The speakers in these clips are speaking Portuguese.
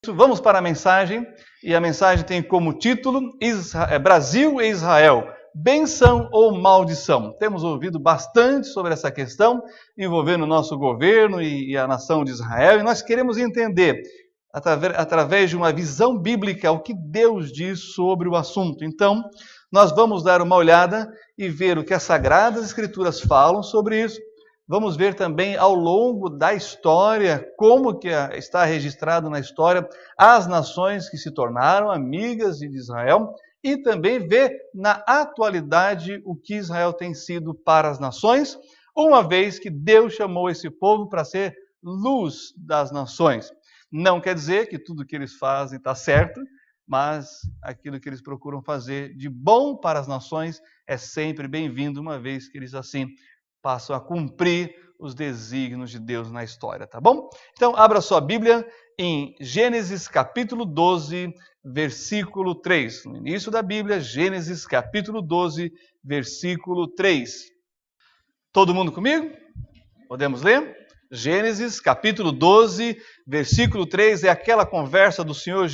Vamos para a mensagem, e a mensagem tem como título Brasil e Israel, bênção ou maldição? Temos ouvido bastante sobre essa questão, envolvendo o nosso governo e a nação de Israel, e nós queremos entender, através de uma visão bíblica, o que Deus diz sobre o assunto. Então, nós vamos dar uma olhada e ver o que as Sagradas Escrituras falam sobre isso. Vamos ver também ao longo da história, como que está registrado na história as nações que se tornaram amigas de Israel e também ver na atualidade o que Israel tem sido para as nações, uma vez que Deus chamou esse povo para ser luz das nações. Não quer dizer que tudo que eles fazem está certo, mas aquilo que eles procuram fazer de bom para as nações é sempre bem-vindo, uma vez que eles assim passam a cumprir os desígnios de Deus na história, tá bom? Então, abra sua Bíblia em Gênesis capítulo 12, versículo 3. No início da Bíblia, Gênesis capítulo 12, versículo 3. Todo mundo comigo? Podemos ler? Gênesis capítulo 12, versículo 3, é aquela conversa do Senhor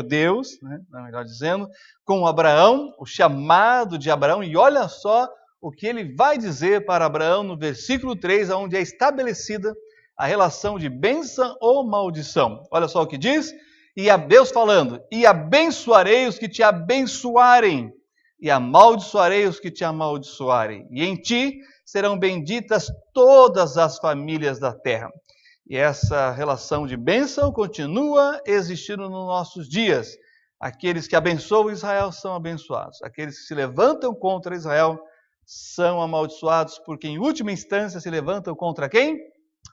Deus, né, melhor dizendo, com Abraão, o chamado de Abraão, e olha só o que ele vai dizer para Abraão no versículo 3, onde é estabelecida a relação de bênção ou maldição. Olha só o que diz, e a Deus falando, e abençoarei os que te abençoarem, e amaldiçoarei os que te amaldiçoarem, e em ti serão benditas todas as famílias da terra. E essa relação de bênção continua existindo nos nossos dias. Aqueles que abençoam Israel são abençoados, aqueles que se levantam contra Israel são amaldiçoados, porque em última instância se levantam contra quem?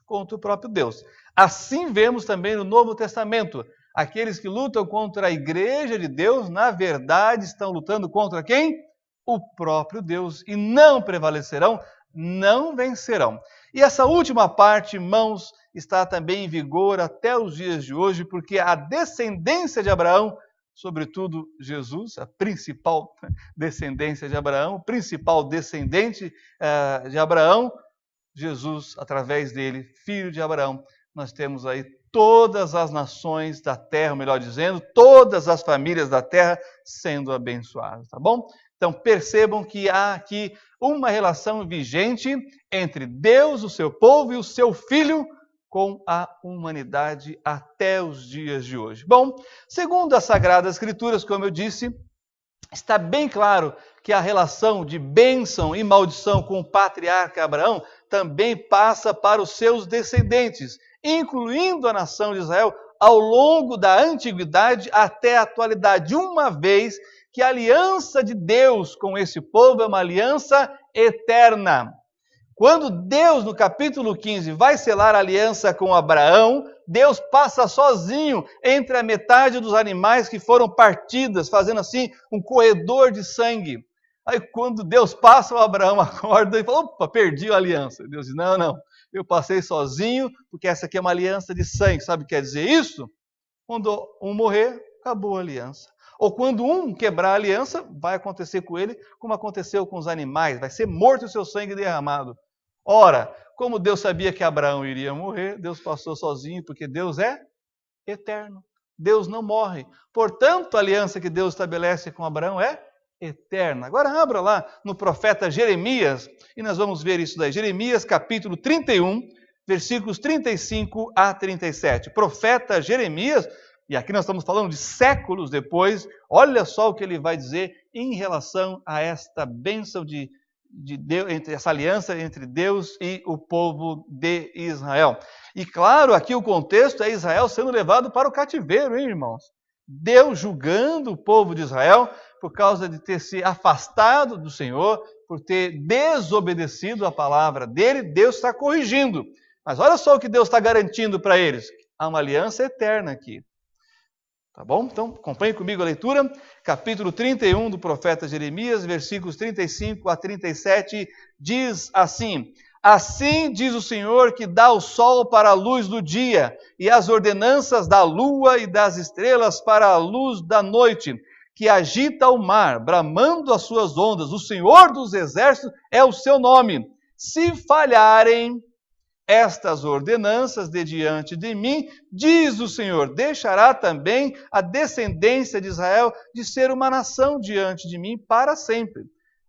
Contra o próprio Deus. Assim vemos também no Novo Testamento, aqueles que lutam contra a igreja de Deus, na verdade estão lutando contra quem? O próprio Deus, e não prevalecerão, não vencerão. E essa última parte, irmãos, está também em vigor até os dias de hoje, porque a descendência de Abraão, sobretudo Jesus, a principal descendência de Abraão, o principal descendente de Abraão, Jesus, através dele, filho de Abraão, nós temos aí todas as nações da terra, melhor dizendo, todas as famílias da terra sendo abençoadas, tá bom? Então percebam que há aqui uma relação vigente entre Deus, o seu povo e o seu filho, com a humanidade até os dias de hoje. Bom, segundo as Sagradas Escrituras, como eu disse, está bem claro que a relação de bênção e maldição com o patriarca Abraão também passa para os seus descendentes, incluindo a nação de Israel, ao longo da antiguidade até a atualidade, uma vez que a aliança de Deus com esse povo é uma aliança eterna. Quando Deus, no capítulo 15, vai selar a aliança com Abraão, Deus passa sozinho entre a metade dos animais que foram partidas, fazendo assim um corredor de sangue. Aí quando Deus passa, o Abraão acorda e fala, opa, perdi a aliança. Deus diz, não, eu passei sozinho, porque essa aqui é uma aliança de sangue. Sabe o que quer dizer isso? Quando um morrer, acabou a aliança. Ou quando um quebrar a aliança, vai acontecer com ele como aconteceu com os animais, vai ser morto o seu sangue derramado. Ora, como Deus sabia que Abraão iria morrer, Deus passou sozinho, porque Deus é eterno. Deus não morre. Portanto, a aliança que Deus estabelece com Abraão é eterna. Agora abra lá no profeta Jeremias, e nós vamos ver isso daí. Jeremias capítulo 31, versículos 35 a 37. Profeta Jeremias, e aqui nós estamos falando de séculos depois, olha só o que ele vai dizer em relação a esta bênção de Deus, entre essa aliança entre Deus e o povo de Israel. E claro, aqui o contexto é Israel sendo levado para o cativeiro, hein, irmãos? Deus julgando o povo de Israel por causa de ter se afastado do Senhor, por ter desobedecido a palavra dele, Deus está corrigindo. Mas olha só o que Deus está garantindo para eles. Há uma aliança eterna aqui. Tá bom? Então, acompanhe comigo a leitura, capítulo 31 do profeta Jeremias, versículos 35 a 37, diz assim, assim diz o Senhor que dá o sol para a luz do dia, e as ordenanças da lua e das estrelas para a luz da noite, que agita o mar, bramando as suas ondas, o Senhor dos exércitos é o seu nome. Se falharem, estas ordenanças de diante de mim, diz o Senhor, deixará também a descendência de Israel de ser uma nação diante de mim para sempre.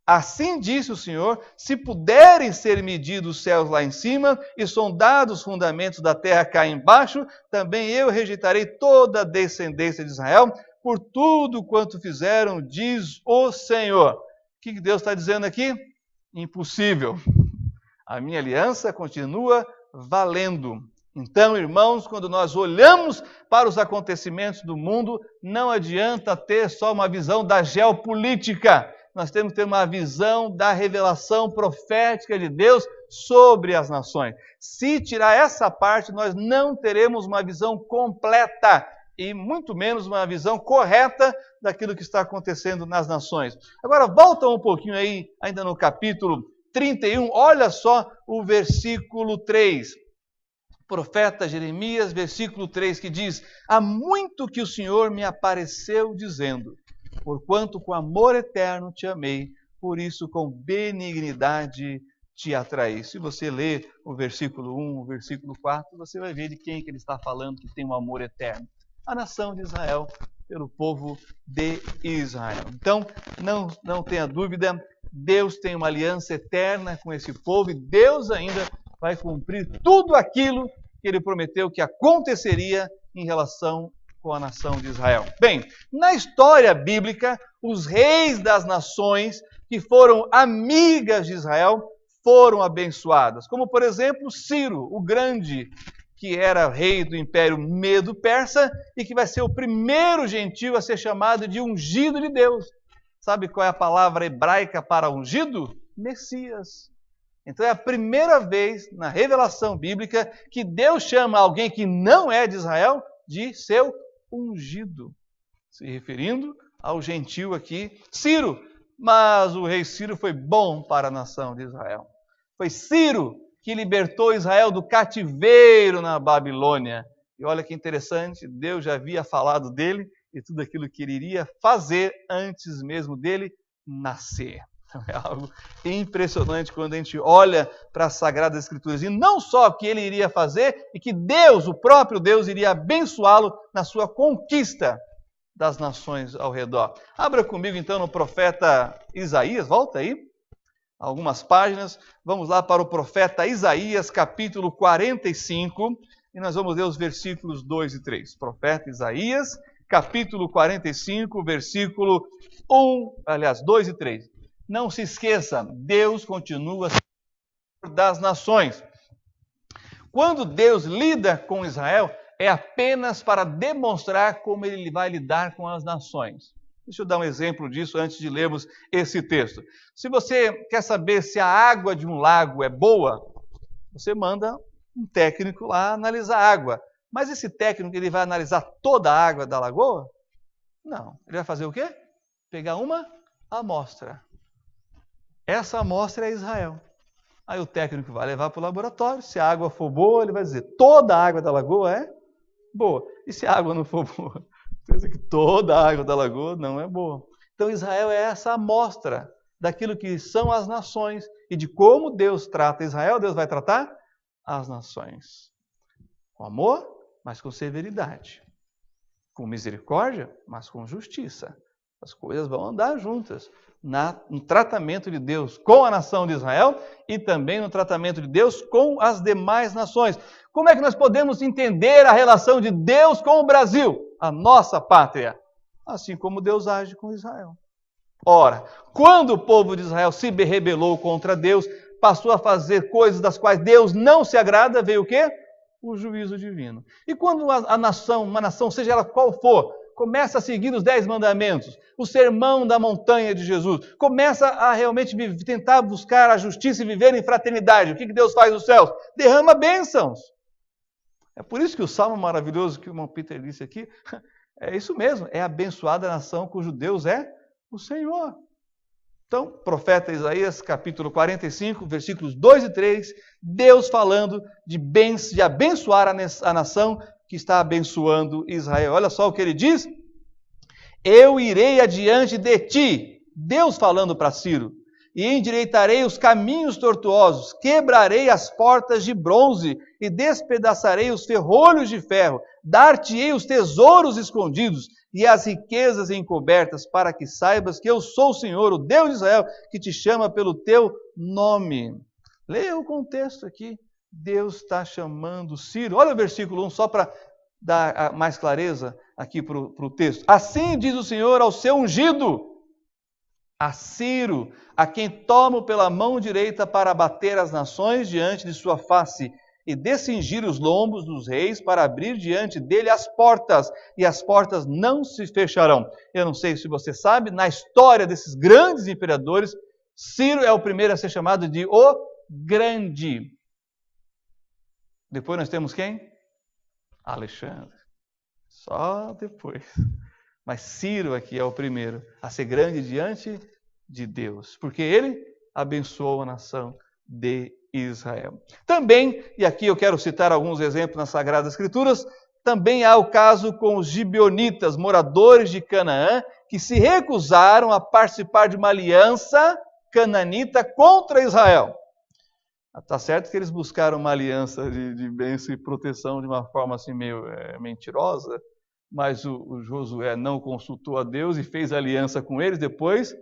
Assim disse o Senhor, se puderem ser medidos os céus lá em cima e sondados os fundamentos da terra cá embaixo, também eu rejeitarei toda a descendência de Israel por tudo quanto fizeram, diz o Senhor. O que Deus está dizendo aqui? Impossível. A minha aliança continua valendo. Então, irmãos, quando nós olhamos para os acontecimentos do mundo, não adianta ter só uma visão da geopolítica. Nós temos que ter uma visão da revelação profética de Deus sobre as nações. Se tirar essa parte, nós não teremos uma visão completa e muito menos uma visão correta daquilo que está acontecendo nas nações. Agora, volta um pouquinho aí, ainda no capítulo 31, olha só o versículo 3. Profeta Jeremias, versículo 3, que diz: há muito que o Senhor me apareceu dizendo, porquanto com amor eterno te amei, por isso com benignidade te atraí. Se você ler o versículo 1, o versículo 4, você vai ver de quem que ele está falando que tem um amor eterno. A nação de Israel, pelo povo de Israel. Então, não tenha dúvida, Deus tem uma aliança eterna com esse povo e Deus ainda vai cumprir tudo aquilo que ele prometeu que aconteceria em relação com a nação de Israel. Bem, na história bíblica, os reis das nações que foram amigas de Israel foram abençoadas. Como, por exemplo, Ciro, o Grande, que era rei do Império Medo-Persa e que vai ser o primeiro gentio a ser chamado de ungido de Deus. Sabe qual é a palavra hebraica para ungido? Messias. Então é a primeira vez na revelação bíblica que Deus chama alguém que não é de Israel de seu ungido. Se referindo ao gentio aqui, Ciro. Mas o rei Ciro foi bom para a nação de Israel. Foi Ciro que libertou Israel do cativeiro na Babilônia. E olha que interessante, Deus já havia falado dele e tudo aquilo que ele iria fazer antes mesmo dele nascer. É algo impressionante quando a gente olha para as Sagradas Escrituras. E não só o que ele iria fazer, e que Deus, o próprio Deus, iria abençoá-lo na sua conquista das nações ao redor. Abra comigo então no profeta Isaías, volta aí, algumas páginas. Vamos lá para o profeta Isaías, capítulo 45, e nós vamos ler os versículos 2 e 3. Profeta Isaías, capítulo 45, versículo 2 e 3. Não se esqueça, Deus continua Senhor das nações. Quando Deus lida com Israel, é apenas para demonstrar como ele vai lidar com as nações. Deixa eu dar um exemplo disso antes de lermos esse texto. Se você quer saber se a água de um lago é boa, você manda um técnico lá analisar a água. Mas esse técnico, ele vai analisar toda a água da lagoa? Não. Ele vai fazer o quê? Pegar uma amostra. Essa amostra é Israel. Aí o técnico vai levar para o laboratório. Se a água for boa, ele vai dizer, toda a água da lagoa é boa. E se a água não for boa? Quer dizer que toda a água da lagoa não é boa. Então Israel é essa amostra daquilo que são as nações e de como Deus trata Israel, Deus vai tratar as nações. Com amor, mas com severidade. Com misericórdia, mas com justiça. As coisas vão andar juntas no tratamento de Deus com a nação de Israel e também no tratamento de Deus com as demais nações. Como é que nós podemos entender a relação de Deus com o Brasil, a nossa pátria? Assim como Deus age com Israel. Ora, quando o povo de Israel se rebelou contra Deus, passou a fazer coisas das quais Deus não se agrada, veio o quê? O juízo divino. E quando uma nação, seja ela qual for, começa a seguir os 10 mandamentos, o sermão da montanha de Jesus, começa a realmente tentar buscar a justiça e viver em fraternidade. O que Deus faz nos céus? Derrama bênçãos. É por isso que o salmo maravilhoso que o irmão Peter disse aqui, é isso mesmo, é abençoada a nação cujo Deus é o Senhor. Então, profeta Isaías, capítulo 45, versículos 2 e 3, Deus falando de abençoar a nação que está abençoando Israel. Olha só o que ele diz. Eu irei adiante de ti, Deus falando para Ciro, e endireitarei os caminhos tortuosos, quebrarei as portas de bronze e despedaçarei os ferrolhos de ferro, dar-te-ei os tesouros escondidos e as riquezas encobertas, para que saibas que eu sou o Senhor, o Deus de Israel, que te chama pelo teu nome. Leia o contexto aqui. Deus está chamando Ciro. Olha o versículo 1, só para dar mais clareza aqui para o texto. Assim diz o Senhor ao seu ungido, a Ciro, a quem tomo pela mão direita para abater as nações diante de sua face e descingir os lombos dos reis para abrir diante dele as portas, e as portas não se fecharão. Eu não sei se você sabe, na história desses grandes imperadores, Ciro é o primeiro a ser chamado de o Grande. Depois nós temos quem? Alexandre. Só depois. Mas Ciro aqui é o primeiro a ser grande diante de Deus, porque ele abençoou a nação de Israel. Também, e aqui eu quero citar alguns exemplos nas Sagradas Escrituras, também há o caso com os gibeonitas, moradores de Canaã, que se recusaram a participar de uma aliança cananita contra Israel. Está certo que eles buscaram uma aliança de bênção e proteção de uma forma assim meio mentirosa, mas o Josué não consultou a Deus e fez aliança com eles, depois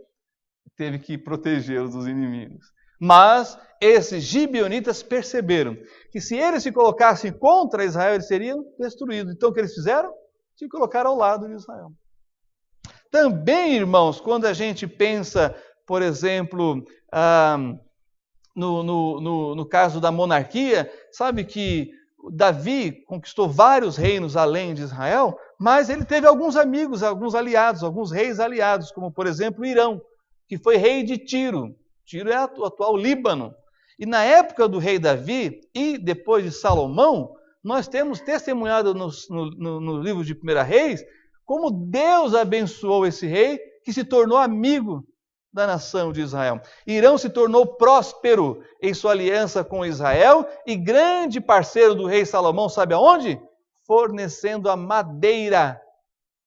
teve que protegê-los dos inimigos. Mas esses gibeonitas perceberam que se eles se colocassem contra Israel, eles seriam destruídos. Então o que eles fizeram? Se colocaram ao lado de Israel. Também, irmãos, quando a gente pensa, por exemplo, no caso da monarquia, sabe que Davi conquistou vários reinos além de Israel, mas ele teve alguns amigos, alguns aliados, alguns reis aliados, como por exemplo Irão, que foi rei de Tiro. Tiro é o atual Líbano. E na época do rei Davi e depois de Salomão, nós temos testemunhado no livro de 1 Reis, como Deus abençoou esse rei, que se tornou amigo da nação de Israel. Irão se tornou próspero em sua aliança com Israel e grande parceiro do rei Salomão, sabe aonde? Fornecendo a madeira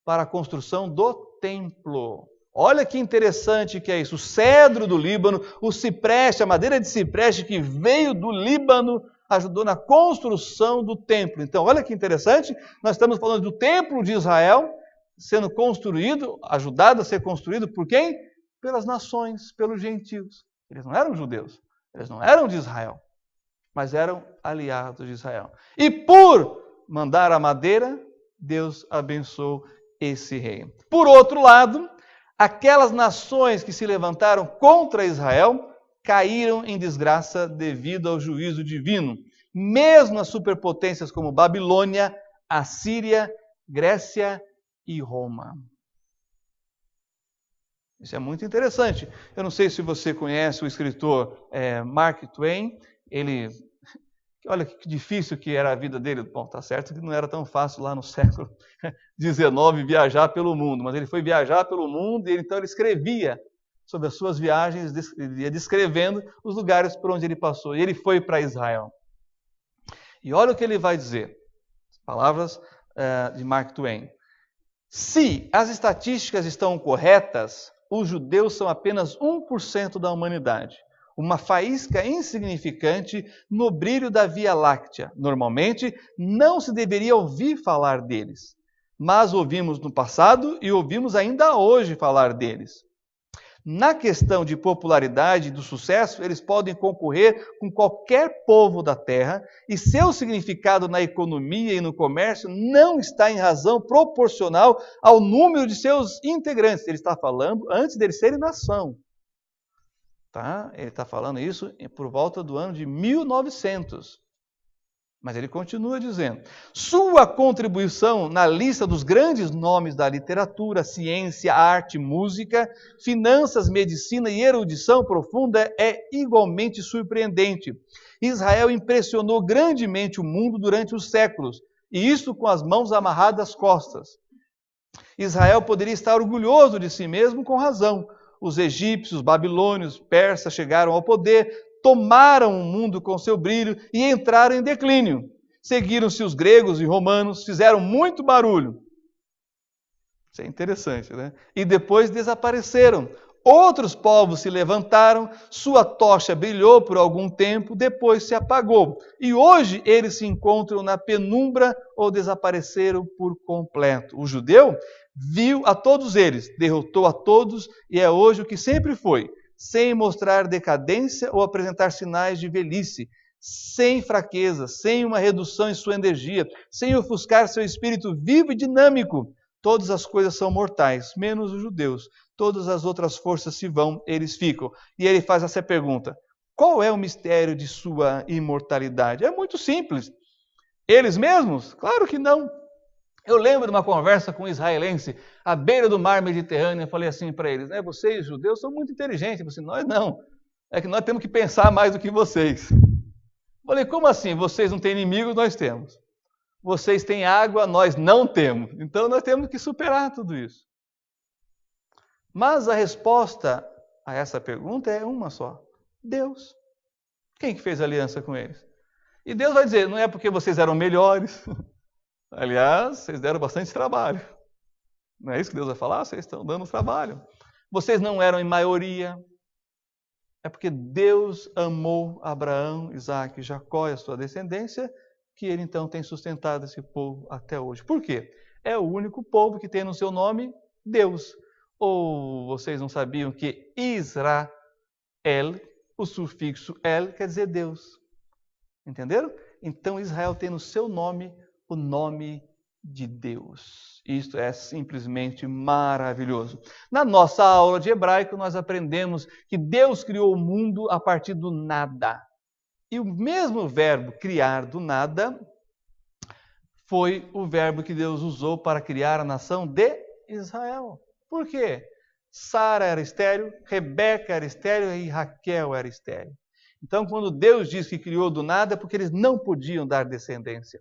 para a construção do templo. Olha que interessante que é isso. O cedro do Líbano, o cipreste, a madeira de cipreste que veio do Líbano, ajudou na construção do templo. Então, olha que interessante. Nós estamos falando do templo de Israel sendo construído, ajudado a ser construído por quem? Pelas nações, pelos gentios. Eles não eram judeus, eles não eram de Israel, mas eram aliados de Israel. E por mandar a madeira, Deus abençoou esse rei. Por outro lado, aquelas nações que se levantaram contra Israel caíram em desgraça devido ao juízo divino. Mesmo as superpotências como Babilônia, Assíria, Grécia e Roma. Isso é muito interessante. Eu não sei se você conhece o escritor Mark Twain. Olha que difícil que era a vida dele. Bom, tá certo que não era tão fácil lá no século XIX viajar pelo mundo, mas ele foi viajar pelo mundo e então ele escrevia sobre as suas viagens, ia descrevendo os lugares por onde ele passou. E ele foi para Israel. E olha o que ele vai dizer. Palavras de Mark Twain. Se as estatísticas estão corretas, os judeus são apenas 1% da humanidade. Uma faísca insignificante no brilho da Via Láctea. Normalmente, não se deveria ouvir falar deles. Mas ouvimos no passado e ouvimos ainda hoje falar deles. Na questão de popularidade e do sucesso, eles podem concorrer com qualquer povo da terra e seu significado na economia e no comércio não está em razão proporcional ao número de seus integrantes. Ele está falando antes deles serem nação. Tá? Ele está falando isso por volta do ano de 1900. Mas ele continua dizendo, sua contribuição na lista dos grandes nomes da literatura, ciência, arte, música, finanças, medicina e erudição profunda é igualmente surpreendente. Israel impressionou grandemente o mundo durante os séculos, e isso com as mãos amarradas às costas. Israel poderia estar orgulhoso de si mesmo com razão. Os egípcios, babilônios, persas chegaram ao poder, tomaram o mundo com seu brilho e entraram em declínio. Seguiram-se os gregos e romanos, fizeram muito barulho. Isso é interessante, né? E depois desapareceram. Outros povos se levantaram, sua tocha brilhou por algum tempo, depois se apagou. E hoje eles se encontram na penumbra ou desapareceram por completo. O judeu viu a todos eles, derrotou a todos e é hoje o que sempre foi, sem mostrar decadência ou apresentar sinais de velhice, sem fraqueza, sem uma redução em sua energia, sem ofuscar seu espírito vivo e dinâmico. Todas as coisas são mortais, menos os judeus. Todas as outras forças se vão, eles ficam. E ele faz essa pergunta: qual é o mistério de sua imortalidade? É muito simples. Eles mesmos? Claro que não. Eu lembro de uma conversa com um israelense à beira do mar Mediterrâneo. Eu falei assim para eles, vocês judeus são muito inteligentes. Eu falei, nós não. É que nós temos que pensar mais do que vocês. Eu falei, como assim? Vocês não têm inimigos, nós temos. Vocês têm água, nós não temos. Então nós temos que superar tudo isso. Mas a resposta a essa pergunta é uma só: Deus. Quem que fez aliança com eles? E Deus vai dizer, não é porque vocês eram melhores. Aliás, vocês deram bastante trabalho. Não é isso que Deus vai falar? Vocês estão dando trabalho. Vocês não eram em maioria. É porque Deus amou Abraão, Isaac e Jacó e a sua descendência, que ele então tem sustentado esse povo até hoje. Por quê? É o único povo que tem no seu nome Deus. Ou vocês não sabiam que Israel, o sufixo el, quer dizer Deus? Entenderam? Então Israel tem no seu nome o nome de Deus. Isto é simplesmente maravilhoso. Na nossa aula de hebraico, nós aprendemos que Deus criou o mundo a partir do nada. E o mesmo verbo criar do nada foi o verbo que Deus usou para criar a nação de Israel. Por quê? Sara era estéril, Rebeca era estéril e Raquel era estéril. Então, quando Deus diz que criou do nada, é porque eles não podiam dar descendência.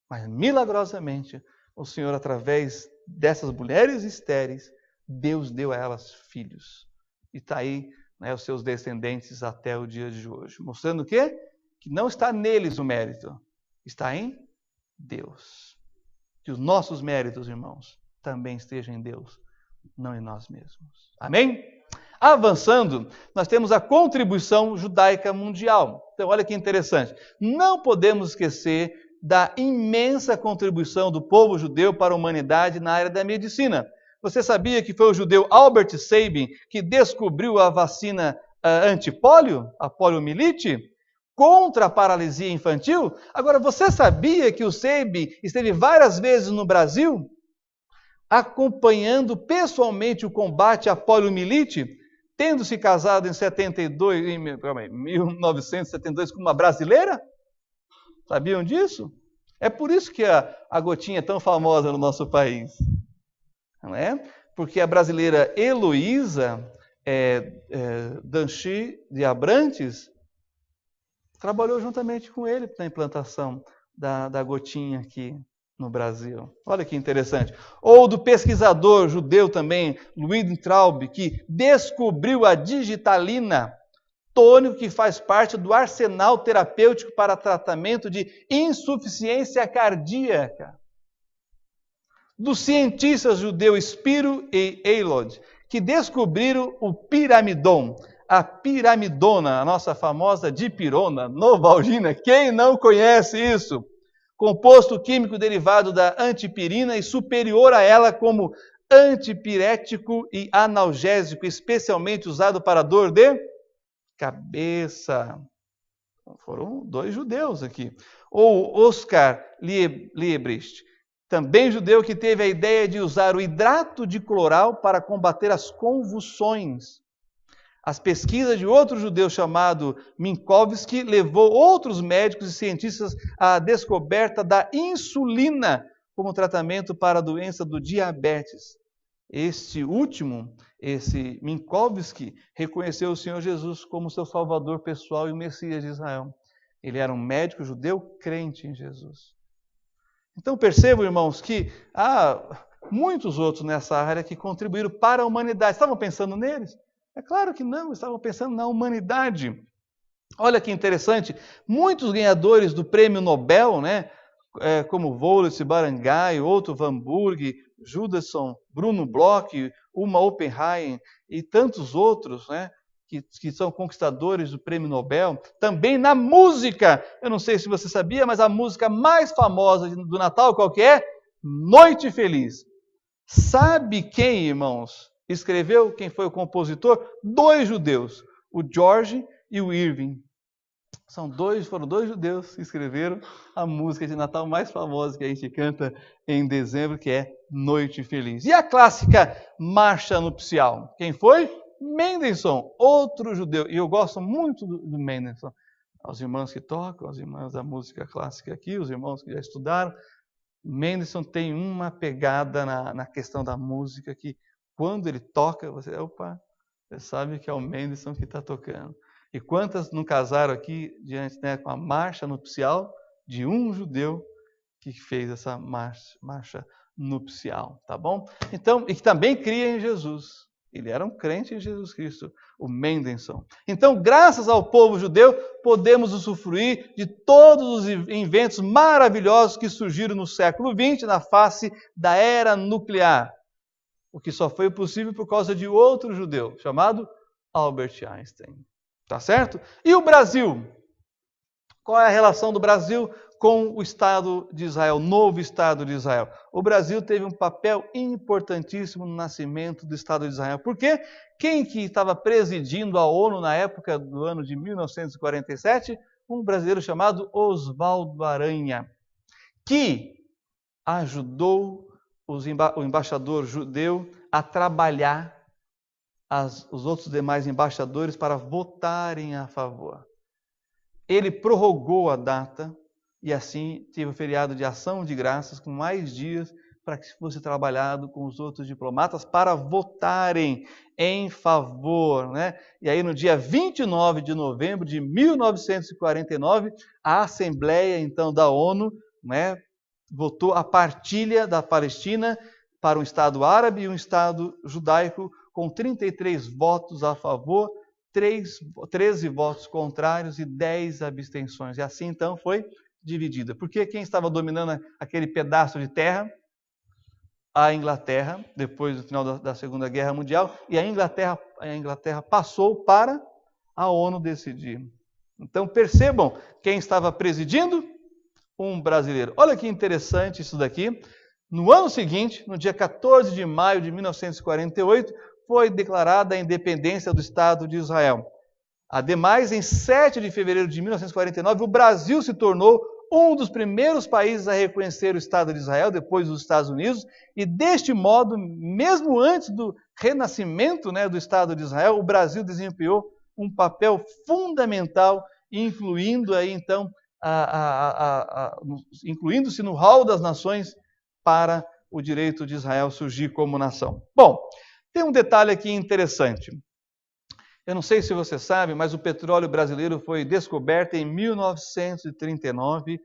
Mas, milagrosamente, o Senhor, através dessas mulheres estéreis, Deus deu a elas filhos. E está aí, os seus descendentes até o dia de hoje. Mostrando o quê? Que não está neles o mérito. Está em Deus. Que os nossos méritos, irmãos, também estejam em Deus, não em nós mesmos. Amém? Avançando, nós temos a contribuição judaica mundial. Então, olha que interessante. Não podemos esquecer da imensa contribuição do povo judeu para a humanidade na área da medicina. Você sabia que foi o judeu Albert Sabin que descobriu a vacina antipólio, a poliomielite, contra a paralisia infantil? Agora, você sabia que o Sabin esteve várias vezes no Brasil, acompanhando pessoalmente o combate à poliomielite, tendo se casado em 1972 com uma brasileira? Sabiam disso? É por isso que a gotinha é tão famosa no nosso país. Não é? Porque a brasileira Heloísa Danchi de Abrantes trabalhou juntamente com ele na implantação da gotinha aqui no Brasil. Olha que interessante. Ou do pesquisador judeu também, Louis Traub, que descobriu a digitalina, tônico que faz parte do arsenal terapêutico para tratamento de insuficiência cardíaca. Dos cientistas judeus Spiro e Eilod, que descobriram o piramidon, a piramidona, a nossa famosa dipirona, novalgina. Quem não conhece isso? Composto químico derivado da antipirina e superior a ela como antipirético e analgésico, especialmente usado para dor de cabeça. Foram dois judeus aqui. Ou Oscar Liebrecht, também judeu, que teve a ideia de usar o hidrato de cloral para combater as convulsões. As pesquisas de outro judeu chamado Minkowski levou outros médicos e cientistas à descoberta da insulina como tratamento para a doença do diabetes. Este último, esse Minkowski, reconheceu o Senhor Jesus como seu salvador pessoal e o Messias de Israel. Ele era um médico judeu crente em Jesus. Então percebam, irmãos, que há muitos outros nessa área que contribuíram para a humanidade. Estavam pensando neles? É claro que não, estavam pensando na humanidade. Olha que interessante, muitos ganhadores do prêmio Nobel, como Wallace Barangay, Otto Warburg, Judasson, Bruno Bloch, uma Oppenheim e tantos outros, né, que são conquistadores do Prêmio Nobel. Também na música, eu não sei se você sabia, mas a música mais famosa do Natal, qual que é? Noite Feliz. Sabe quem, irmãos, escreveu? Quem foi o compositor? 2 judeus, o George e o Irving. Foram dois judeus que escreveram a música de Natal mais famosa que a gente canta em dezembro, que é Noite Feliz. E a clássica Marcha Nupcial? Quem foi? Mendelssohn, outro judeu. E eu gosto muito do Mendelssohn. Os irmãos que tocam, as irmãs da música clássica aqui, os irmãos que já estudaram. Mendelssohn tem uma pegada na questão da música que, quando ele toca, você sabe que é o Mendelssohn que está tocando. E quantas não casaram aqui diante, né, com a marcha nupcial de um judeu que fez essa marcha nupcial, tá bom? Então, e que também cria em Jesus. Ele era um crente em Jesus Cristo, o Mendelssohn. Então, graças ao povo judeu, podemos usufruir de todos os inventos maravilhosos que surgiram no século XX, na face da era nuclear. O que só foi possível por causa de outro judeu, chamado Albert Einstein. Tá certo? E o Brasil? Qual é a relação do Brasil com o Estado de Israel, o novo Estado de Israel? O Brasil teve um papel importantíssimo no nascimento do Estado de Israel. Por quê? Quem que estava presidindo a ONU na época do ano de 1947? Um brasileiro chamado Oswaldo Aranha, que ajudou o embaixador judeu a trabalhar os outros demais embaixadores para votarem a favor. Ele prorrogou a data e assim teve o feriado de ação de graças com mais dias para que fosse trabalhado com os outros diplomatas para votarem em favor, né? E aí no dia 29 de novembro de 1949, a Assembleia então da ONU, né, votou a partilha da Palestina para um Estado árabe e um Estado judaico, com 33 votos a favor, 13 votos contrários e 10 abstenções. E assim, então, foi dividida. Porque quem estava dominando aquele pedaço de terra? A Inglaterra, depois do final da Segunda Guerra Mundial, e a Inglaterra passou para a ONU decidir. Então, percebam quem estava presidindo? Um brasileiro. Olha que interessante isso daqui. No ano seguinte, no dia 14 de maio de 1948, foi declarada a independência do Estado de Israel. Ademais, em 7 de fevereiro de 1949, o Brasil se tornou um dos primeiros países a reconhecer o Estado de Israel, depois dos Estados Unidos, e deste modo, mesmo antes do renascimento, né, do Estado de Israel, o Brasil desempenhou um papel fundamental, incluindo aí, então, incluindo-se no hall das nações para o direito de Israel surgir como nação. Bom, tem um detalhe aqui interessante. Eu não sei se você sabe, mas o petróleo brasileiro foi descoberto em 1939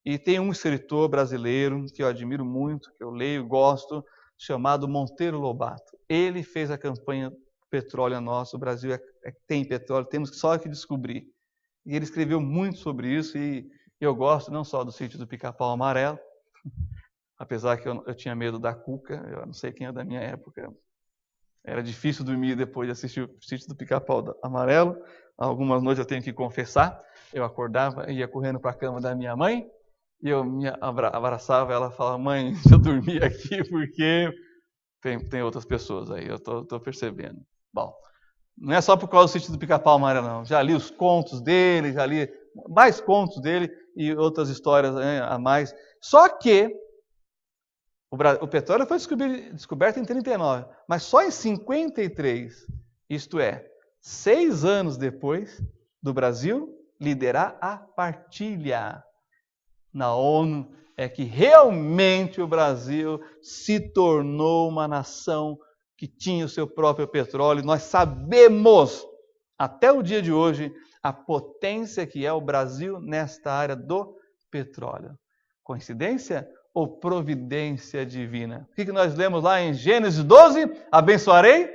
e tem um escritor brasileiro que eu admiro muito, que eu leio, gosto, chamado Monteiro Lobato. Ele fez a campanha Petróleo é Nosso, o Brasil tem petróleo, temos só que descobrir. E ele escreveu muito sobre isso e eu gosto não só do Sítio do Pica-Pau Amarelo, apesar que eu tinha medo da cuca, eu não sei quem é da minha época. Era difícil dormir depois de assistir o Sítio do Pica-Pau Amarelo. Algumas noites eu tenho que confessar. Eu acordava e ia correndo para a cama da minha mãe. E eu me abraçava ela e falava, mãe, eu dormi aqui porque tem outras pessoas aí. Eu estou percebendo. Bom, não é só por causa do Sítio do Pica-Pau Amarelo, não. Já li os contos dele, já li mais contos dele e outras histórias, né, a mais. Só que o petróleo foi descoberto em 1939, mas só em 1953, isto é, 6 anos depois do Brasil liderar a partilha na ONU, é que realmente o Brasil se tornou uma nação que tinha o seu próprio petróleo. Nós sabemos, até o dia de hoje, a potência que é o Brasil nesta área do petróleo. Coincidência ou providência divina? O que nós lemos lá em Gênesis 12? Abençoarei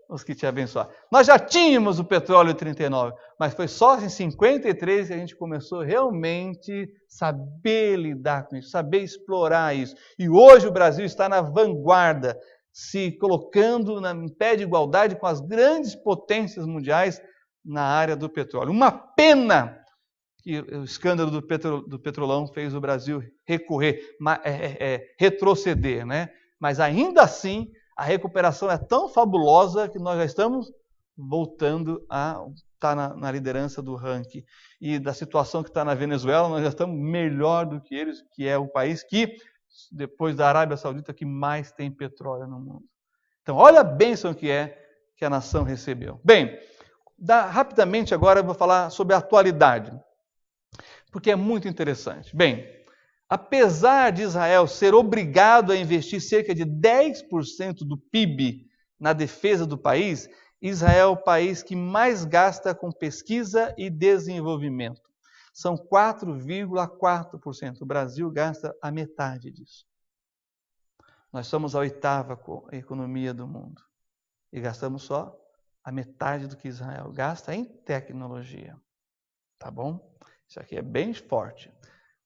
os que te abençoar. Nós já tínhamos o petróleo em 39, mas foi só em 53 que a gente começou realmente saber lidar com isso, saber explorar isso. E hoje o Brasil está na vanguarda se colocando em pé de igualdade com as grandes potências mundiais na área do petróleo. Uma pena que o escândalo do petrolão fez o Brasil retroceder, né? Mas ainda assim, a recuperação é tão fabulosa que nós já estamos voltando a estar na liderança do ranking. E da situação que está na Venezuela, nós já estamos melhor do que eles, que é o país que, depois da Arábia Saudita, que mais tem petróleo no mundo. Então, olha a bênção que a nação recebeu. Bem, rapidamente agora eu vou falar sobre a atualidade, porque é muito interessante. Bem, apesar de Israel ser obrigado a investir cerca de 10% do PIB na defesa do país, Israel é o país que mais gasta com pesquisa e desenvolvimento. São 4,4%. O Brasil gasta a metade disso. Nós somos a 8ª economia do mundo. E gastamos só a metade do que Israel gasta em tecnologia. Tá bom? Isso aqui é bem forte.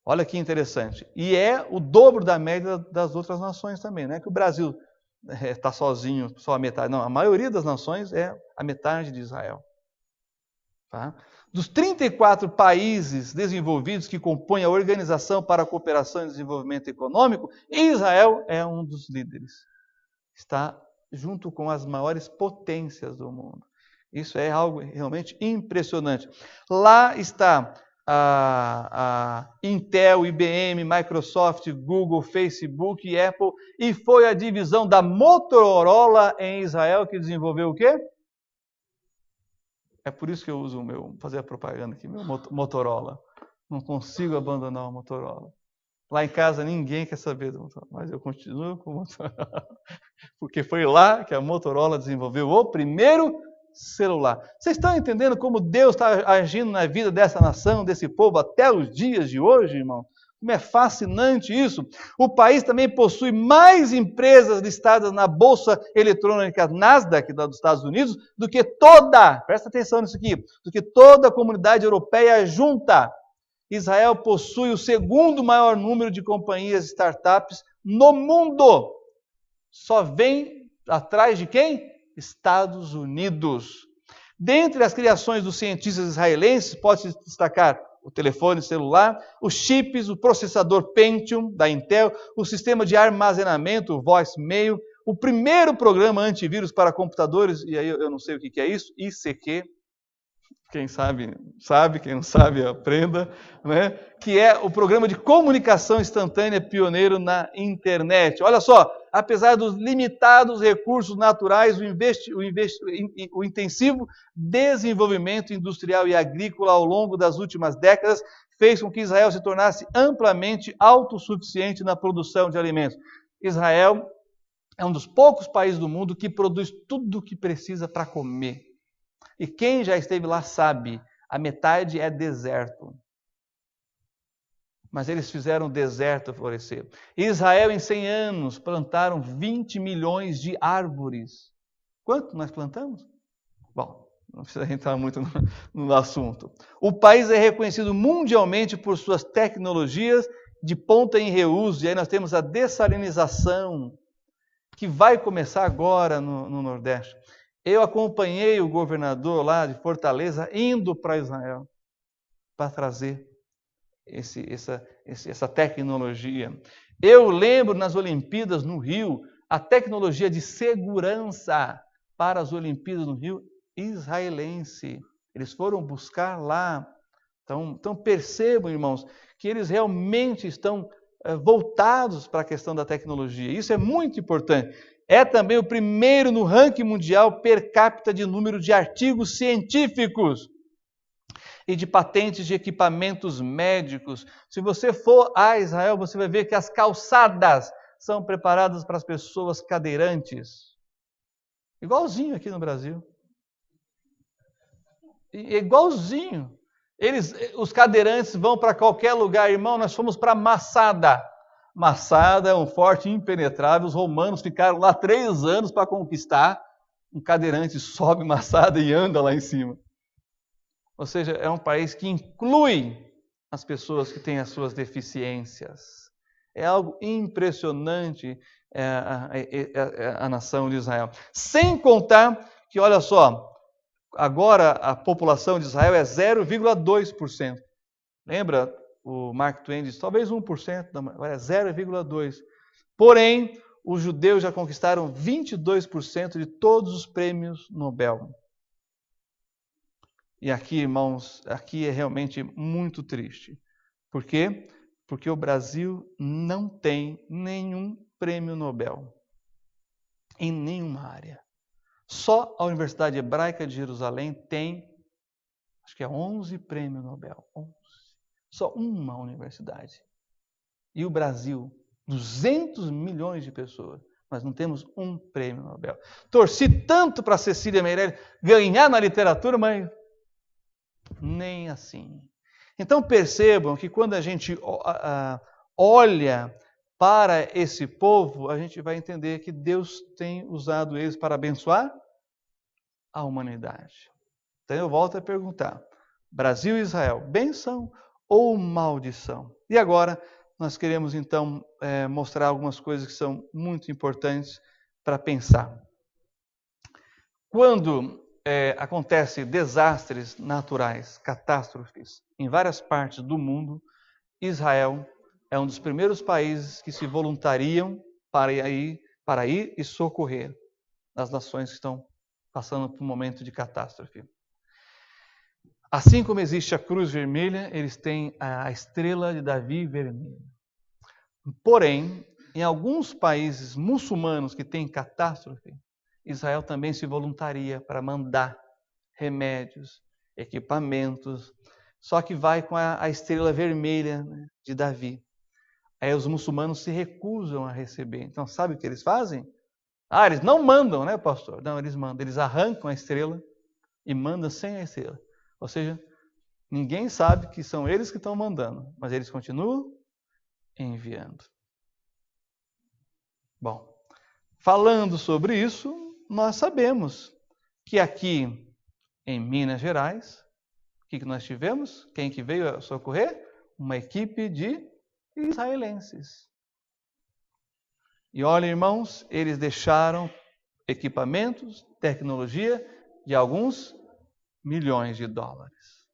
Olha que interessante. E é o dobro da média das outras nações também. Não é que o Brasil está sozinho, só a metade. Não, a maioria das nações é a metade de Israel. Tá? Dos 34 países desenvolvidos que compõem a Organização para a Cooperação e Desenvolvimento Econômico, Israel é um dos líderes. Está junto com as maiores potências do mundo. Isso é algo realmente impressionante. Lá está a Intel, IBM, Microsoft, Google, Facebook e Apple, e foi a divisão da Motorola em Israel que desenvolveu o quê? É por isso que eu uso fazer a propaganda aqui, meu Motorola. Não consigo abandonar o Motorola. Lá em casa ninguém quer saber do Motorola, mas eu continuo com o Motorola. Porque foi lá que a Motorola desenvolveu o primeiro celular. Vocês estão entendendo como Deus está agindo na vida dessa nação, desse povo, até os dias de hoje, irmão? Como é fascinante isso. O país também possui mais empresas listadas na Bolsa Eletrônica Nasdaq dos Estados Unidos do que presta atenção nisso aqui, do que toda a comunidade europeia junta. Israel possui o 2º maior número de companhias startups no mundo. Só vem atrás de quem? Estados Unidos. Dentre as criações dos cientistas israelenses, pode-se destacar o telefone celular, os chips, o processador Pentium da Intel, o sistema de armazenamento, o voicemail, o primeiro programa antivírus para computadores, e aí eu não sei o que é isso, ICQ, quem sabe, quem não sabe, aprenda, né? Que é o programa de comunicação instantânea pioneiro na internet. Olha só, apesar dos limitados recursos naturais, o intensivo desenvolvimento industrial e agrícola ao longo das últimas décadas fez com que Israel se tornasse amplamente autossuficiente na produção de alimentos. Israel é um dos poucos países do mundo que produz tudo o que precisa para comer. E quem já esteve lá sabe, a metade é deserto. Mas eles fizeram o deserto florescer. Israel, em 100 anos, plantaram 20 milhões de árvores. Quanto nós plantamos? Bom, não precisa entrar muito no assunto. O país é reconhecido mundialmente por suas tecnologias de ponta em reuso. E aí nós temos a dessalinização, que vai começar agora no Nordeste. Eu acompanhei o governador lá de Fortaleza indo para Israel para trazer essa tecnologia. Eu lembro nas Olimpíadas no Rio, a tecnologia de segurança para as Olimpíadas no Rio israelense. Eles foram buscar lá. Então percebam, irmãos, que eles realmente estão voltados para a questão da tecnologia. Isso é muito importante. É também o primeiro no ranking mundial per capita de número de artigos científicos e de patentes de equipamentos médicos. Se você for a Israel, você vai ver que as calçadas são preparadas para as pessoas cadeirantes. Igualzinho aqui no Brasil. Igualzinho. Os cadeirantes vão para qualquer lugar, irmão. Nós fomos para Massada. Massada é um forte impenetrável. Os romanos ficaram lá 3 anos para conquistar. Um cadeirante sobe Massada e anda lá em cima. Ou seja, é um país que inclui as pessoas que têm as suas deficiências. É algo impressionante a nação de Israel. Sem contar que, olha só, agora a população de Israel é 0,2%. Lembra? O Mark Twain disse, talvez 1%, agora é 0,2%. Porém, os judeus já conquistaram 22% de todos os prêmios Nobel. E aqui, irmãos, aqui é realmente muito triste. Por quê? Porque o Brasil não tem nenhum prêmio Nobel em nenhuma área. Só a Universidade Hebraica de Jerusalém tem, acho que é 11 prêmios Nobel. 11. Só uma universidade. E o Brasil, 200 milhões de pessoas, mas não temos um prêmio Nobel. Torci tanto para Cecília Meirelles ganhar na literatura, mas nem assim. Então percebam que quando a gente olha para esse povo, a gente vai entender que Deus tem usado eles para abençoar a humanidade. Então eu volto a perguntar, Brasil e Israel, bênção ou maldição? E agora nós queremos então mostrar algumas coisas que são muito importantes para pensar. Quando acontecem desastres naturais, catástrofes, em várias partes do mundo, Israel é um dos primeiros países que se voluntariam para ir e socorrer as nações que estão passando por um momento de catástrofe. Assim como existe a cruz vermelha, eles têm a estrela de Davi vermelha. Porém, em alguns países muçulmanos que têm catástrofe, Israel também se voluntaria para mandar remédios, equipamentos, só que vai com a estrela vermelha, né, de Davi. Aí os muçulmanos se recusam a receber. Então, sabe o que eles fazem? Eles não mandam, né, pastor? Não, eles mandam. Eles arrancam a estrela e mandam sem a estrela. Ou seja, ninguém sabe que são eles que estão mandando, mas eles continuam enviando. Bom, falando sobre isso, nós sabemos que aqui em Minas Gerais, o que nós tivemos? Quem que veio socorrer? Uma equipe de israelenses. E olha, irmãos, eles deixaram equipamentos, tecnologia de alguns milhões de dólares.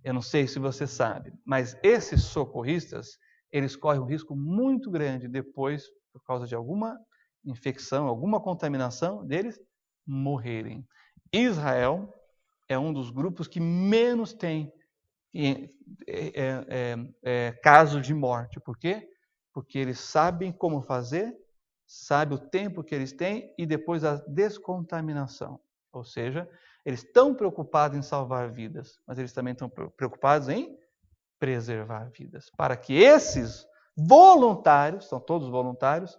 Eu não sei se você sabe, mas esses socorristas, eles correm um risco muito grande depois, por causa de alguma infecção, alguma contaminação, deles morrerem. Israel é um dos grupos que menos tem casos de morte. Por quê? Porque eles sabem como fazer, sabem o tempo que eles têm e depois a descontaminação. Ou seja, eles estão preocupados em salvar vidas, mas eles também estão preocupados em preservar vidas. Para que esses voluntários, são todos voluntários,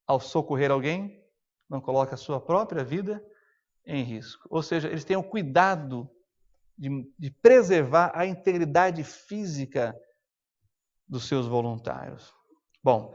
ao socorrer alguém, não coloquem a sua própria vida em risco. Ou seja, eles têm o cuidado de preservar a integridade física dos seus voluntários. Bom,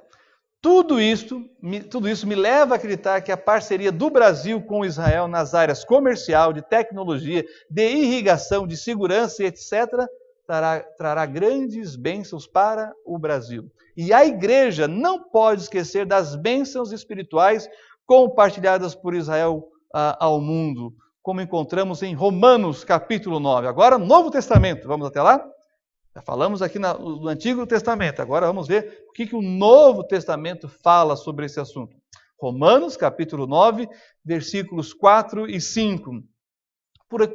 tudo isso me leva a acreditar que a parceria do Brasil com Israel nas áreas comercial, de tecnologia, de irrigação, de segurança e etc., trará grandes bênçãos para o Brasil. E a igreja não pode esquecer das bênçãos espirituais compartilhadas por Israel ao mundo, como encontramos em Romanos capítulo 9. Agora, Novo Testamento, vamos até lá? Já falamos aqui no Antigo Testamento, agora vamos ver o que o Novo Testamento fala sobre esse assunto. Romanos capítulo 9, versículos 4 e 5.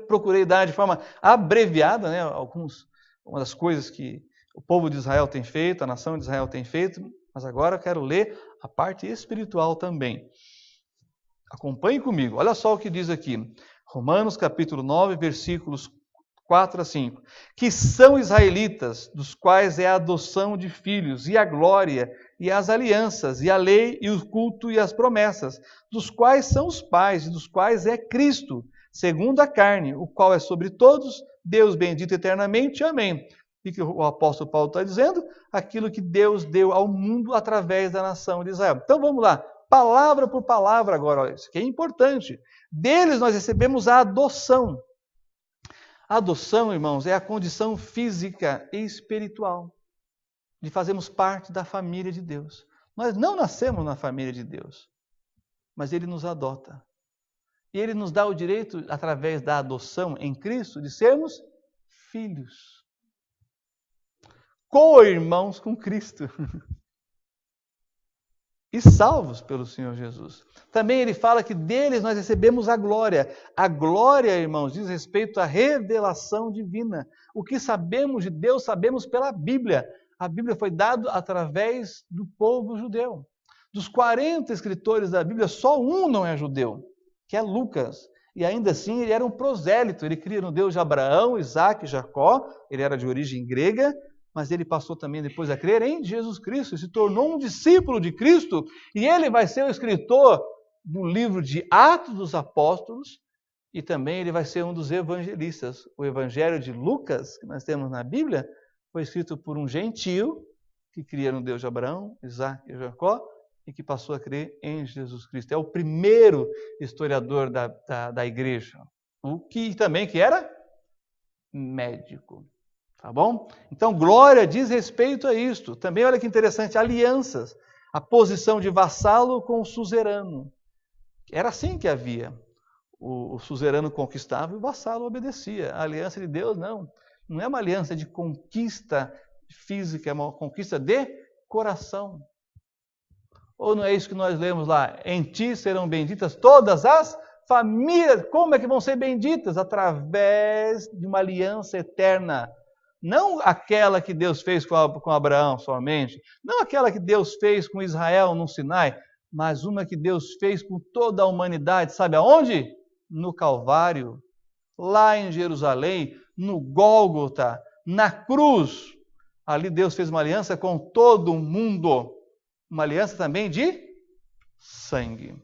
Procurei dar de forma abreviada, né, algumas das coisas que o povo de Israel tem feito, a nação de Israel tem feito, mas agora eu quero ler a parte espiritual também. Acompanhe comigo, olha só o que diz aqui. Romanos capítulo 9, versículos 4 a 5. Que são israelitas, dos quais é a adoção de filhos, e a glória, e as alianças, e a lei, e o culto, e as promessas, dos quais são os pais, e dos quais é Cristo, segundo a carne, o qual é sobre todos, Deus bendito eternamente. Amém. E que o apóstolo Paulo está dizendo? Aquilo que Deus deu ao mundo através da nação de Israel. Então vamos lá, palavra por palavra agora, olha, isso aqui é importante. Deles nós recebemos a adoção. A adoção, irmãos, é a condição física e espiritual de fazermos parte da família de Deus. Nós não nascemos na família de Deus, mas Ele nos adota. E Ele nos dá o direito, através da adoção em Cristo, de sermos filhos. Co-irmãos com Cristo. E salvos pelo Senhor Jesus. Também Ele fala que deles nós recebemos a glória. A glória, irmãos, diz respeito à revelação divina. O que sabemos de Deus, sabemos pela Bíblia. A Bíblia foi dada através do povo judeu. Dos 40 escritores da Bíblia, só um não é judeu, que é Lucas. E ainda assim ele era um prosélito, ele cria no Deus de Abraão, Isaac e Jacó, ele era de origem grega, mas ele passou também depois a crer em Jesus Cristo, e se tornou um discípulo de Cristo, e ele vai ser o escritor do livro de Atos dos Apóstolos, e também ele vai ser um dos evangelistas. O evangelho de Lucas, que nós temos na Bíblia, foi escrito por um gentio, que cria no Deus de Abraão, Isaac e Jacó, e que passou a crer em Jesus Cristo. É o primeiro historiador da igreja. O que também que era médico. Tá bom? Então, glória diz respeito a isto. Também, olha que interessante, alianças. A posição de vassalo com o suzerano. Era assim que havia. O suzerano conquistava e o vassalo obedecia. A aliança de Deus, não. Não é uma aliança de conquista física, é uma conquista de coração. Ou não é isso que nós lemos lá? Em ti serão benditas todas as famílias. Como é que vão ser benditas? Através de uma aliança eterna. Não aquela que Deus fez com Abraão somente. Não aquela que Deus fez com Israel no Sinai. Mas uma que Deus fez com toda a humanidade. Sabe aonde? No Calvário. Lá em Jerusalém. No Gólgota. Na cruz. Ali Deus fez uma aliança com todo o mundo. Uma aliança também de sangue.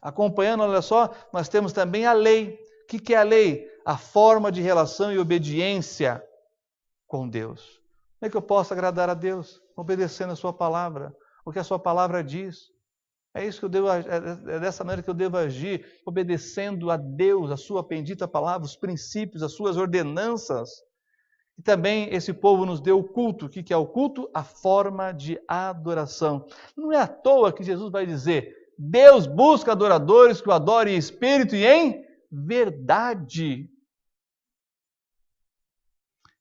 Acompanhando, olha só, nós temos também a lei. O que é a lei? A forma de relação e obediência com Deus. Como é que eu posso agradar a Deus? Obedecendo a sua palavra. O que a sua palavra diz. É isso que eu devo, é dessa maneira que eu devo agir, obedecendo a Deus, a sua bendita palavra, os princípios, as suas ordenanças. E também esse povo nos deu o culto. O que é o culto? A forma de adoração. Não é à toa que Jesus vai dizer, Deus busca adoradores que o adorem em espírito e em verdade.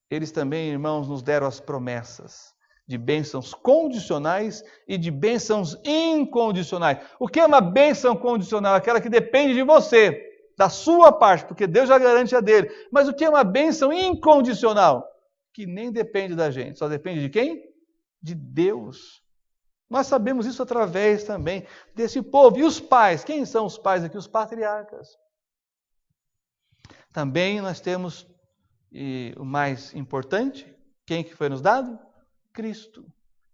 Eles também, irmãos, nos deram as promessas de bênçãos condicionais e de bênçãos incondicionais. O que é uma bênção condicional? Aquela que depende de você, da sua parte, porque Deus já garante a dele. Mas o que é uma bênção incondicional? Que nem depende da gente, só depende de quem? De Deus. Nós sabemos isso através também desse povo. E os pais? Quem são os pais aqui? Os patriarcas. Também nós temos, e o mais importante, quem que foi nos dado? Cristo,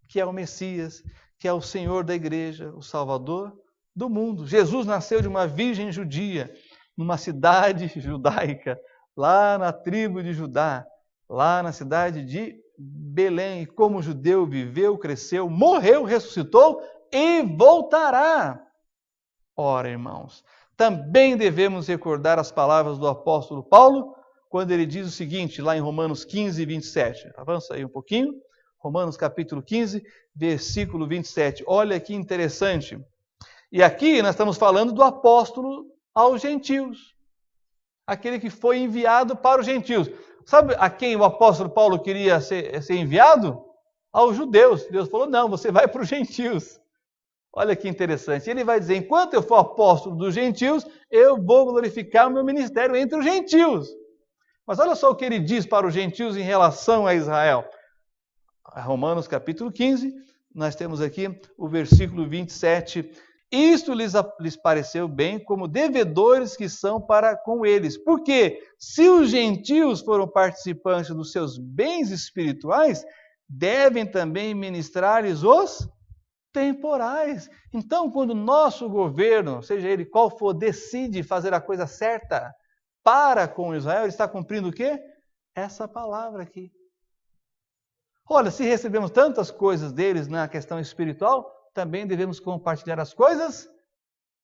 que é o Messias, que é o Senhor da igreja, o Salvador do mundo. Jesus nasceu de uma virgem judia, numa cidade judaica, lá na tribo de Judá, lá na cidade de Belém. E como judeu viveu, cresceu, morreu, ressuscitou e voltará. Ora, irmãos, também devemos recordar as palavras do apóstolo Paulo, quando ele diz o seguinte, lá em Romanos 15, 27. Avança aí um pouquinho. Romanos capítulo 15, versículo 27. Olha que interessante. E aqui nós estamos falando do apóstolo aos gentios. Aquele que foi enviado para os gentios. Sabe a quem o apóstolo Paulo queria ser enviado? Aos judeus. Deus falou, não, você vai para os gentios. Olha que interessante. Ele vai dizer, enquanto eu for apóstolo dos gentios, eu vou glorificar o meu ministério entre os gentios. Mas olha só o que ele diz para os gentios em relação a Israel. Romanos capítulo 15, nós temos aqui o versículo 27. Isto lhes pareceu bem como devedores que são para com eles. Porque se os gentios foram participantes dos seus bens espirituais, devem também ministrar-lhes os temporais. Então, quando o nosso governo, seja ele qual for, decide fazer a coisa certa para com Israel, ele está cumprindo o quê? Essa palavra aqui. Olha, se recebemos tantas coisas deles na questão espiritual, também devemos compartilhar as coisas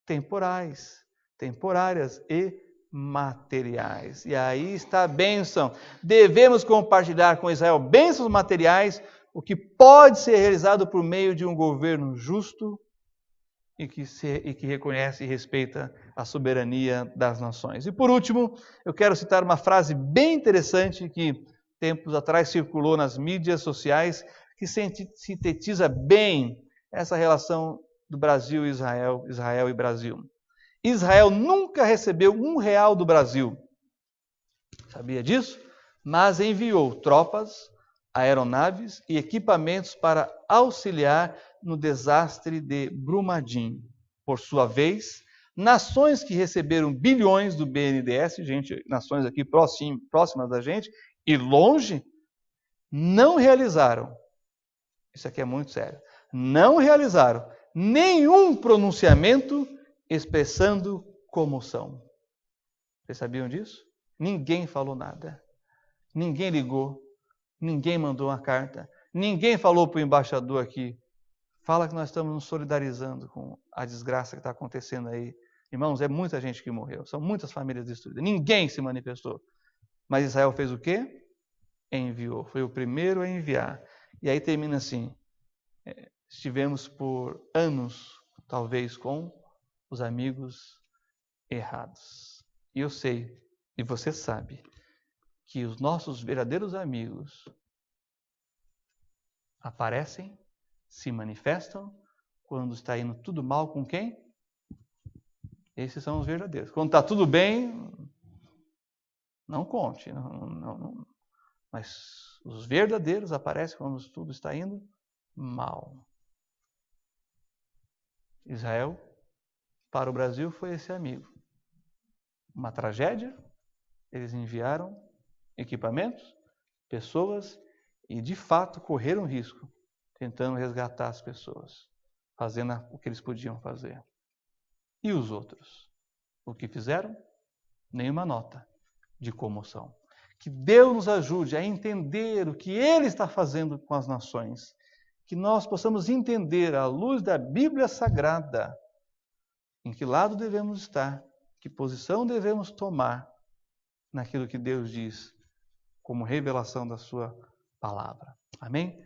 temporais, temporárias e materiais. E aí está a bênção. Devemos compartilhar com Israel bênçãos materiais, o que pode ser realizado por meio de um governo justo e que reconhece e respeita a soberania das nações. E por último, eu quero citar uma frase bem interessante que tempos atrás circulou nas mídias sociais, que sintetiza bem essa relação do Brasil e Israel, Israel e Brasil. Israel nunca recebeu R$1 do Brasil. Sabia disso? Mas enviou tropas, aeronaves e equipamentos para auxiliar no desastre de Brumadinho. Por sua vez, nações que receberam bilhões do BNDES, nações aqui próximas da gente e longe, não realizaram, isso aqui é muito sério, não realizaram nenhum pronunciamento expressando comoção. Vocês sabiam disso? Ninguém falou nada. Ninguém ligou. Ninguém mandou uma carta. Ninguém falou para o embaixador aqui. Fala que nós estamos nos solidarizando com a desgraça que está acontecendo aí. Irmãos, é muita gente que morreu. São muitas famílias destruídas. Ninguém se manifestou. Mas Israel fez o quê? Enviou. Foi o primeiro a enviar. E aí termina assim. Estivemos por anos, talvez, com os amigos errados. E eu sei, e você sabe, que os nossos verdadeiros amigos aparecem, se manifestam, quando está indo tudo mal com quem? Esses são os verdadeiros. Quando está tudo bem, não conte. Não. Mas os verdadeiros aparecem quando tudo está indo mal. Israel, para o Brasil, foi esse amigo. Uma tragédia, eles enviaram equipamentos, pessoas e, de fato, correram risco tentando resgatar as pessoas, fazendo o que eles podiam fazer. E os outros? O que fizeram? Nenhuma nota de comoção. Que Deus nos ajude a entender o que Ele está fazendo com as nações. Que nós possamos entender, à luz da Bíblia Sagrada, em que lado devemos estar, que posição devemos tomar naquilo que Deus diz como revelação da sua palavra. Amém?